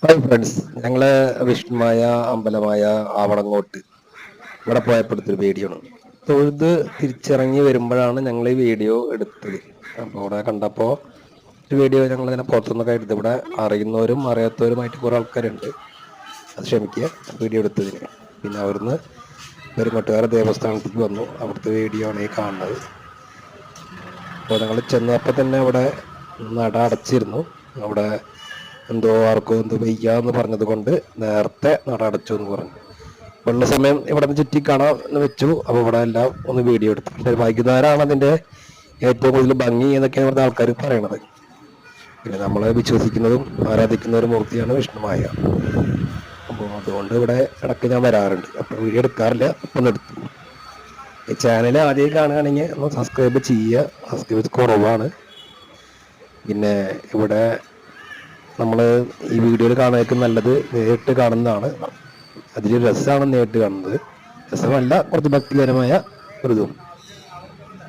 Hi friends, ഞങ്ങള് വിഷ്ണുമായ അമ്പലമായ ആവണങ്ങോട്ട് ഇവിടെ പോയപ്പോഴത്തെ ഒരു വീഡിയോ ആണ്. തൊഴുത് തിരിച്ചിറങ്ങി വരുമ്പോഴാണ് ഞങ്ങൾ ഈ വീഡിയോ എടുത്തത്. അപ്പോൾ ഇവിടെ കണ്ടപ്പോൾ ഒരു വീഡിയോ ഞങ്ങൾ ഇങ്ങനെ പുറത്തുനിന്നൊക്കെ എടുത്ത്, ഇവിടെ അറിയുന്നവരും അറിയാത്തവരുമായിട്ട് കുറെ ആൾക്കാരുണ്ട്. അത് ക്ഷമിക്കുക വീഡിയോ എടുത്തതിന്. പിന്നെ അവിടുന്ന് പെരുങ്ങോട്ടുകാര ദേവസ്ഥാനത്തേക്ക് വന്നു. അവിടുത്തെ വീഡിയോ ആണ് ഈ കാണുന്നത്. അപ്പോൾ ഞങ്ങൾ ചെന്നപ്പോൾ തന്നെ അവിടെ നട അടച്ചിരുന്നു. അവിടെ എന്തോ ആർക്കോ എന്തോ വയ്യാന്ന് പറഞ്ഞത് കൊണ്ട് നേരത്തെ നട അടച്ചു എന്ന് പറഞ്ഞു. ഉള്ള സമയം ഇവിടെ നിന്ന് ചുറ്റി കാണാൻ വെച്ചു. അപ്പോൾ ഇവിടെ എല്ലാം ഒന്ന് വീഡിയോ എടുത്തു. പക്ഷേ വൈകുന്നേരമാണ് അതിന്റെ ഏറ്റവും കൂടുതൽ ഭംഗി എന്നൊക്കെയാണ് ഇവിടുത്തെ ആൾക്കാർ പറയണത്. പിന്നെ നമ്മളെ വിശ്വസിക്കുന്നതും ആരാധിക്കുന്ന ഒരു മൂർത്തിയാണ് വിഷ്ണുമായ. അപ്പോൾ അതുകൊണ്ട് ഇവിടെ ഇടയ്ക്ക് ഞാൻ വരാറുണ്ട്. അപ്പോൾ വീഡിയോ എടുക്കാറില്ല, അപ്പം എടുത്തു. ഈ ചാനൽ ആദ്യം കാണുകയാണെങ്കിൽ ഒന്ന് സബ്സ്ക്രൈബ് ചെയ്യുക. സബ്സ്ക്രൈബ് കുറവാണ്. പിന്നെ ഇവിടെ നമ്മൾ ഈ വീഡിയോയിൽ കാണാനൊക്കെ നല്ലത് നേരിട്ട് കാണുന്നതാണ്. അതിൽ രസമാണ് നേരിട്ട് കാണുന്നത്. രസമല്ല, കുറച്ച് ഭക്തിപരമായ ഒരു ഇതും.